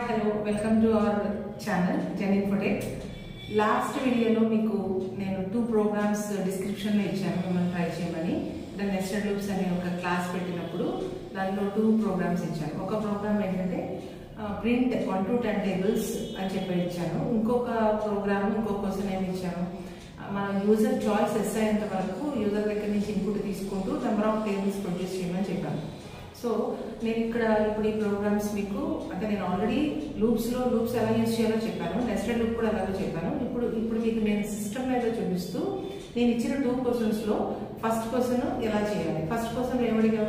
hello, welcome to our channel Gen Infotech. Last video lo meeku nenu two programs description lo ichchanu mimmalni try cheyamani the nested loops ane oka class pettinappudu danlo two programs ichchanu oka program entante print 1 to 10 tables ani cheppi ichchanu inkoka program inko question em ichchanu మన user choice yes అయ్యేంత వరకు user దగ్గర నుంచి input తీసుకుంటూ number of tables produce చేయమని చెప్పాను. So నేను ఇక్కడ ఇప్పుడు ఈ ప్రోగ్రామ్స్ మీకు అంటే నేను ఆల్రెడీ లూప్స్ ఎలా యూజ్ చేయాలో చెప్పాను, నెస్టెడ్ లూప్ కూడా ఎలాగో చెప్పాను. ఇప్పుడు మీకు నేను సిస్టమ్ మీద చూపిస్తూ నేను ఇచ్చిన 2 క్వశ్చన్స్లో ఫస్ట్ క్వశ్చన్ ఎలా చేయాలి. ఫస్ట్ క్వశ్చన్ ఏమడిగా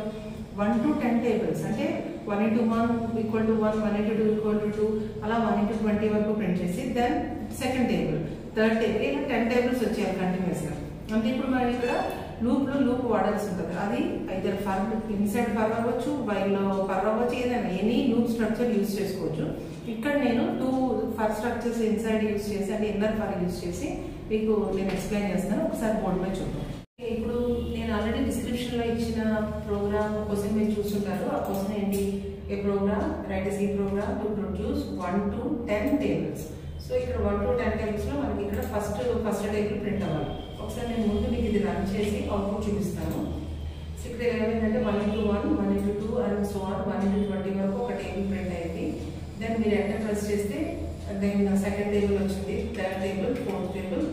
1 to 10 టేబుల్స్ అంటే 1 into 1 equal to 1, 1 into 2 equal to 2 అలా 1 into 20 వరకు ప్రింట్ చేసి then second table, third table ఇలా 10 టేబుల్స్ వచ్చేయాలి కంటిన్యూస్గా. అంటే ఇప్పుడు మనం ఇక్కడ లూప్ వాడాల్సి ఉంటుంది. అది అయితే ఫర్ ఇన్సైడ్ ఫర్ అవ్వచ్చు, వైల్లో ఫర్ అవ్వచ్చు, ఏదైనా ఎనీ లూప్ స్ట్రక్చర్ యూజ్ చేసుకోవచ్చు. ఇక్కడ నేను 2 ఫర్ స్ట్రక్చర్స్ ఇన్సైడ్ యూజ్ చేసి అంటే ఇన్నర్ ఫర్ యూజ్ చేసి మీకు నేను ఎక్స్ప్లెయిన్ చేస్తాను. ఒకసారి బోర్డు మీద చూద్దాం. ఇప్పుడు నేను ఆల్రెడీ డిస్క్రిప్షన్ లో ఇచ్చిన ప్రోగ్రామ్ కోసం మీరు చూస్తుంటారు. ఆ కోసం ఏంటి, ఏ program write C program to produce 1 to 10 tables. So ఇక్కడ 1 to 10 టేబుల్స్ లో మనకి ఇక్కడ ఫస్ట్ టేబుల్ ప్రింట్ అవ్వాలి. ఒకసారి నేను ముందు మీకు ఇది రన్ చేసి అవుట్పుట్ చూపిస్తాను. సో ఇక్కడ ఏమైందంటే 1 into 1, 1 into 2 and so on 1 into 20 వరకు ఒక టేబుల్ ప్రింట్ అయింది. దెన్ మీరు ఎంటర్ ప్రెస్ చేస్తే దెన్ సెకండ్ టేబుల్ వచ్చింది, థర్డ్ టేబుల్, ఫోర్త్ టేబుల్.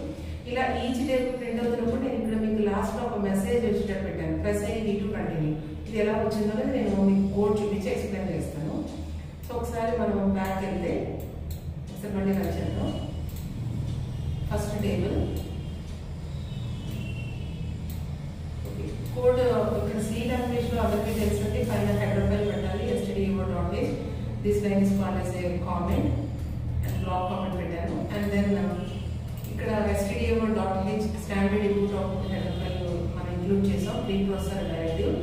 ఇలా ఈచ్ టేబుల్ ప్రింట్ అవుతున్నప్పుడు నేను ఇక్కడ మీకు లాస్ట్ లో ఒక మెసేజ్ వచ్చేటట్టు పెట్టాను, ప్రెస్ అయ్యి టు కంటిన్యూ. ఇది ఎలా వచ్చిందో నేను మీకు కోడ్ చూపించి ఎక్స్ప్లెయిన్ చేస్తాను. సో ఒకసారి మనం బ్యాక్ వెళ్తే ఒకసారి మళ్ళీ రన్ చేద్దాం. ఫస్ట్ టేబుల్ కోడ్ ఇక్కడ సి లాంగ్వేజ్ లో అందరికీ తెలుస్తుంది. పైన హెడర్ ఫైల్ పెట్టాలి, stdio.h. This line is called as a comment and block comment పెట్టాను. అండ్ దెన్ ఇక్కడ stdio.h standard input output header file మనం ఇంక్లూడ్ చేసాం. ప్రీ ప్రాసెసర్ డైరెక్టివ్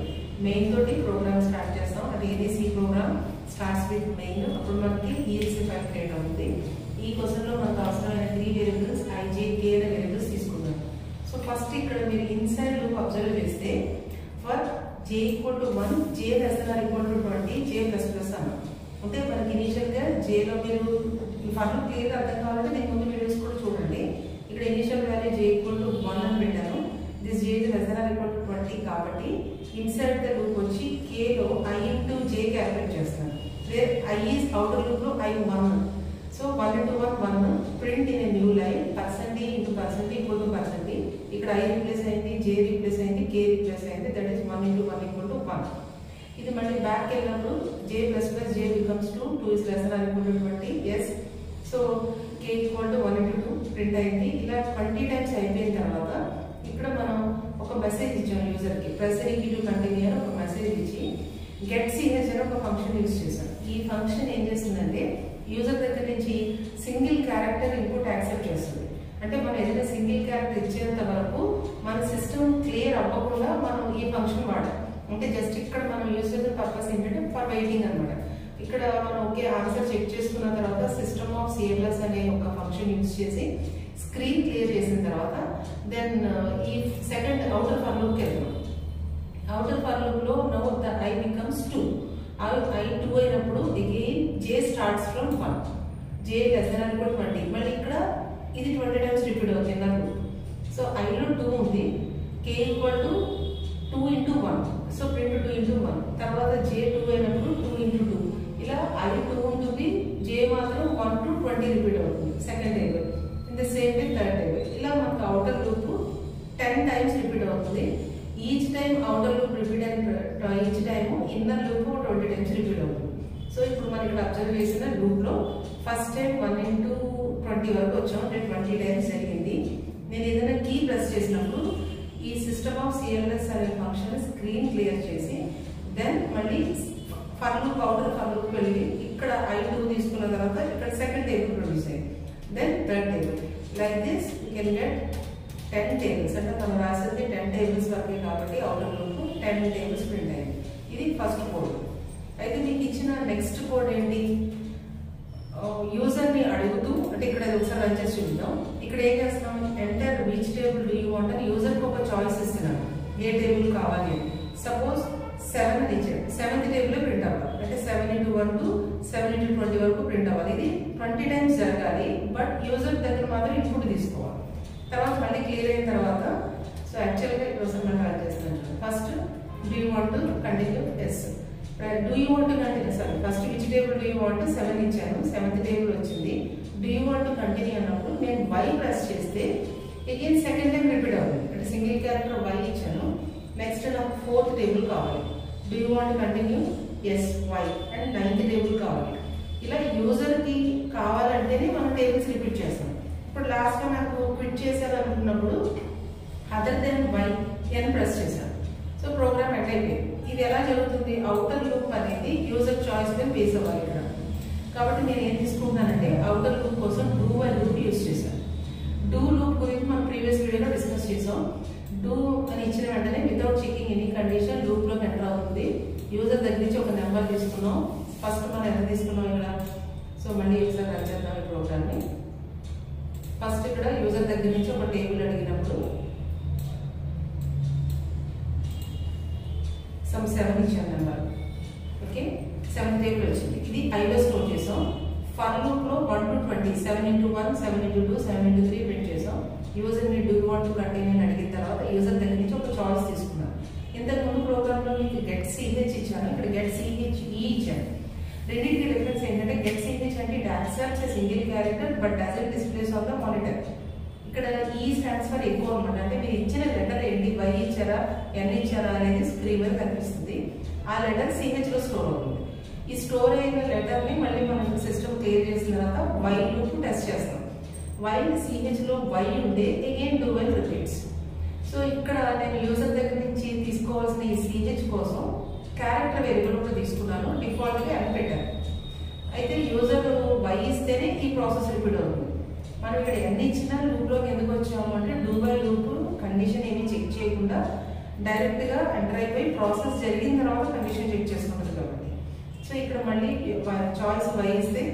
మెయిన్ తోటి ప్రోగ్రామ్ స్టార్ట్ చేస్తాం. అది ఏది C program starts with main. అప్పుడు మనకి ఈఎల్సీ ఫైల్ క్రియేట్ అవుతుంది. ఈ క్వశ్చన్ లో మనకు అవసరమైన 3 వేరియబుల్స్ ఐ, జే, కే అనే వేరియబుల్స్ తీసుకుందాం. సో ఫస్ట్ ఇక్కడ మీరు ఇన్సైడ్ లూప్ అబ్జర్వ్ చేస్తే for j equal to 1, j less than or equal to 20, j plus plus అన్న. అంటే మనకి ఇనిషియల్ గా j లో మీరు ఈ ఫర్ లూప్ క్లియర్ అర్థం కావాలంటే నేను ముందు వీడియోస్ కూడా చూడండి. ఇక్కడ initial value j equal to 1 అని పెట్టాను. This j is less than or equal to 20 కాబట్టి ఇన్సైడ్ ద లూప్ వచ్చి k లో i into j క్యాలిక్యులేట్ చేస్తాను. Where i is outer loop లో i 1. So 1 into 1 1 print in a new line % into % equal to %. ఇక్కడ i replace అయింది, j replace అయింది, k replace అయింది. That is 1 into 1 equal to 1. ఇది మళ్ళీ back వెళ్ళినప్పుడు j plus plus j becomes 2, 2 is less than or equal to 20. yes. So k equal to 1 into 2 print అయింది. ఇలా 20 times అయిపోయిన తర్వాత ఇక్కడ మనం ఒక మెసేజ్ ఇచ్చాం యూజర్ కి, ప్రెస్ టు కంటిన్యూ అని ఒక మెసేజ్ ఇచ్చి get ch అని ఒక ఫంక్షన్ యూజ్ చేశాం. ఈ ఫంక్షన్ ఏం చేస్తుందంటే యూజర్ దగ్గర నుంచి సింగిల్ క్యారెక్టర్ ఇన్పుట్ యాక్సెప్ట్ చేస్తుంది. అంటే మనం ఏదైనా సింగిల్ క్యారెక్టర్ ఇచ్చేంత వరకు మన సిస్టమ్ క్లియర్ అవ్వకుండా మనం ఈ ఫంక్షన్ వాడాలి. అంటే జస్ట్ ఇక్కడ మనం యూజ్ చేసే పర్పస్ ఏంటంటే ఫర్ వెయిటింగ్ అనమాట. ఇక్కడ మనం ఓకే ఆన్సర్ చెక్ చేసుకున్న తర్వాత సిస్టమ్ ఆఫ్ సిఎల్ఎస్ అనే ఒక ఫంక్షన్ యూజ్ చేసి స్క్రీన్ క్లియర్ చేసిన తర్వాత దెన్ ఈ సెకండ్ అవుటర్ ఫర్ లూప్కి వెళ్తాం. అవుటర్ ఫర్ లూప్ లో now the I becomes 2. I 2 అయినప్పుడు again j starts from 1, j less than or equal to 20. మళ్ళీ ఇక్కడ ఇది 20 టైమ్స్ రిపీట్ అవుతుంది ఇన్నర్ లూప్. సో i లో 2 ఉంది, k equal to 2 into 1. So print 2 into 1. తర్వాత j 2 అయినప్పుడు 2 into 2. ఇలా i 2 ఉంటుంది, j మాత్రం 1 to 20 రిపీట్ అవుతుంది second table. In the same way third table. ఇలా మనకు అవుటర్ లూప్ 10 టైమ్స్ రిపీట్ అవుతుంది. Each time outer loop repeat అయిన each time inner loop 20 times repeat అవుతుంది. సో ఇప్పుడు మనం ఇక్కడ అబ్జర్వ్ చేసిన లూప్ లో ఫస్ట్ టైం 1 into 20 వరకు వచ్చాం, అంటే 20 టైమ్స్ జరిగింది. నేను ఏదైనా కీ ప్రెస్ చేసినప్పుడు ఈ సిస్టమ్ ఆఫ్ సిఎల్ఎస్ అనే ఫంక్షన్ స్క్రీన్ క్లియర్ చేసి దెన్ మళ్ళీ for loop outer for loop వెళ్ళి ఇక్కడ i2 తీసుకున్న తర్వాత ఇక్కడ సెకండ్ టేబుల్ ప్రొడ్యూస్ అయింది, then third table. Like this you can get 10 tables. అంటే మనం రాసేది 10 టేబుల్స్ వరకే కాబట్టి అవుటర్ లూప్ 10 టేబుల్స్ ప్రింట్ అయింది. ఇది ఫస్ట్ కోడ్. అయితే మీకు ఇచ్చిన నెక్స్ట్ కోడ్ ఏంటి, యూజర్ ని అడుగుతూ అంటే ఇక్కడ ఒకసారి రన్ చేసి చూద్దాం. ఇక్కడ ఏం చేస్తున్నాం, enter which table do you want అని యూజర్ కి ఒక చాయిస్ ఇస్తున్నాను, ఏ టేబుల్ కావాలి అని. సపోజ్ 7 ఇచ్చాడు, 7th టేబుల్ ప్రింట్ అవ్వాలి. అంటే 7 into 1 to 7x20 వరకు ప్రింట్ అవ్వాలి. ఇది 20 టైమ్స్ జరగాలి, బట్ యూజర్ దగ్గర మాత్రం ఇన్పుట్ తీసుకోవాలి. తర్వాత మళ్ళీ క్లియర్ అయిన తర్వాత సో యాక్చువల్గా ఇప్పుడు మనం యాడ్ చేస్తున్నాను. First do you want to continue? Yes. Do you want to continue? Sorry, first which table do you want? 7 ఇచ్చాను, 7th టేబుల్ వచ్చింది. Do you want to continue అన్నప్పుడు నేను వై ప్రెస్ చేస్తే అగైన్ సెకండ్ టైం రిపీట్ అవ్వాలి. అంటే single character Y ఇచ్చాను. Next నాకు 4th table కావాలి. Do you want continue? Yes Y. And 9th table కావాలి. ఇలా యూజర్కి కావాలంటేనే మనం టేబుల్స్ రిపీట్ చేస్తాం. ఇప్పుడు లాస్ట్గా నాకు క్విట్ చేశారనుకున్నప్పుడు అదర్ దెన్ వై అని ప్రెస్ చేశాను. సో ప్రోగ్రామ్ ఎండ్ అయిపోయింది. ఇది ఎలా జరుగుతుంది? అవుటర్ లూప్ అనేది యూజర్ చాయిస్ మీద బేస్ అవ్వాలి ఇక్కడ. కాబట్టి నేను ఏం తీసుకుంటానంటే అవుటర్ లూప్ కోసం డూ వైల్ లూప్ యూజ్ చేశాను. డూ లూప్ గురించి మనం ప్రీవియస్ వీడియోలో డిస్కస్ చేసాం. డూ అని ఇచ్చిన వెంటనే without checking any condition loop లోకి ఎంటర్ అవుతుంది. యూజర్ దగ్గర నుంచి ఒక నెంబర్ తీసుకున్నాం. ఫస్ట్ మనం ఎంత తీసుకున్నాం ఇక్కడ? సో మళ్ళీ ఒకసారి రన్ చేద్దాం ఈ ప్రోగ్రామ్ ని. ఫస్ట్ ఇక్కడ యూజర్ దగ్గర నుంచి ఒక టేబుల్ అడిగినప్పుడు సమ్ 7 ఇచ్చాను నెంబర్. ఓకే, 7th టేబుల్ వచ్చింది. ఇది ఐలో స్టోర్ చేసాం. ఫర్ లూప్ లో 1 to 20 7x1 7x2 7x3 print చేసాం. యూజర్ ని డూ వాంట్ టు కంటిన్యూ అని అడిగిన తర్వాత యూజర్ దగ్గర నుంచి ఒక చాయిస్ తీసుకున్నాం. ఇంతకు ముందు ప్రోగ్రామ్ లో మీకు గెట్ సిహెచ్ ఇచ్చాను, ఇక్కడ గెట్ సిహెచ్ ఈ ఇచ్చాను. రెండింటికి డిఫరెన్స్ ఏంటంటే గెట్ సిహెచ్ అంటే it accepts a single character but doesn't displays on the monitor. ఇక్కడ ఈ స్టాండ్స్ ఫర్ ఎక్కువ అనమాట. అంటే మీరు ఇచ్చిన లెటర్ ఏంటి, వై ఇచ్చారా ఎన్ ఇచ్చారా అనేది స్క్రీన్ మీద కనిపిస్తుంది. ఆ లెటర్ సిహెచ్ లో స్టోర్ అవుతుంది. ఈ స్టోర్ అయిన లెటర్ ని మళ్ళీ మనం సిస్టమ్ క్లియర్ చేసిన తర్వాత వై లూప్ టెస్ట్ చేస్తాం. వై సిహెచ్ లో వై ఉంటే again do while repeats. So ఇక్కడ నేను యూజర్ దగ్గర నుంచి తీసుకోవాల్సిన ఈ సిహెచ్ కోసం క్యారెక్టర్ వేరియబుల్ కూడా తీసుకున్నాను. డిఫాల్ట్ గా అని పెట్టాను. అయితే యూజర్ వై ఇస్తేనే ఈ ప్రాసెస్ రిపీట్ అవుతుంది. మనం ఇక్కడ ఎన్ని ఇచ్చినా లూప్ లోకి ఎందుకు వచ్చాము అంటే డూ బై లూప్ కండిషన్ ఏమి చెక్ చేయకుండా డైరెక్ట్ గా ఎంటర్ అయిపోయి ప్రాసెస్ జరిగిన తర్వాత కండిషన్ చెక్ చేసుకుంటుంది కాబట్టి. సో ఇక్కడ మళ్ళీ చాయిస్ వై ఇస్తే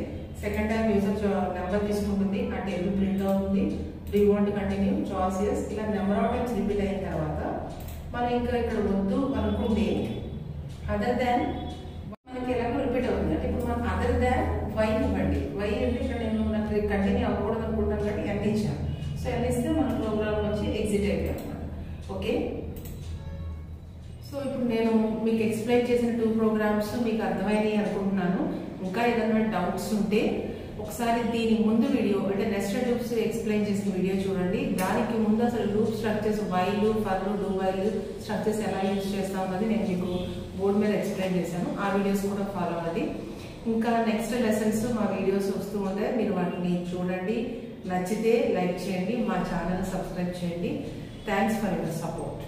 సెకండ్ టైం యూజర్ నెంబర్ తీసుకుంటుంది, ఆ టేబుల్ ప్రింట్ అవుతుంది. Do you want continue? Choice yes. ఇలా నెంబర్ ఆఫ్ టైమ్స్ రిపీట్ అయిన తర్వాత మనం ఇంకా ఇక్కడ వద్దు అనుకుంటే అదర్ దాన్ మనకి ఎలాగో రిపీట్ అవుతుంది. అంటే ఇప్పుడు మనం అదర్ దాన్ వై ఇవ్వండి. వై అంటే ఇక్కడ నేను నాకు కంటిన్యూ అవ్వకూడదు అనుకుంటాను కాబట్టి ఎన్ ఇచ్చాను. సో ఎన్ ఇస్తే మన ప్రోగ్రామ్ వచ్చి ఎగ్జిట్ అయిపోయాం అన్నమాట. ఓకే, సో ఇప్పుడు నేను మీకు ఎక్స్ప్లెయిన్ చేసిన 2 ప్రోగ్రామ్స్ మీకు అర్థమైనాయి అనుకుంటున్నాను. ఇంకా ఏదైనా డౌట్స్ ఉంటే ఒకసారి దీని ముందు వీడియో అంటే నెస్టెడ్ లూప్స్ ఎక్స్ప్లెయిన్ చేసిన వీడియో చూడండి. దానికి ముందు అసలు loop structures while for do while structures ఎలా యూజ్ చేస్తాం అన్నది నేను మీకు బోర్డు మీద ఎక్స్ప్లెయిన్ చేశాను. ఆ వీడియోస్ కూడా ఫాలో అవ్వండి. ఇంకా నెక్స్ట్ లెసన్స్ మా వీడియోస్ వస్తూ ఉంటాయి, మీరు వాటిని చూడండి. నచ్చితే లైక్ చేయండి, మా ఛానల్ సబ్స్క్రైబ్ చేయండి. Thanks for your support.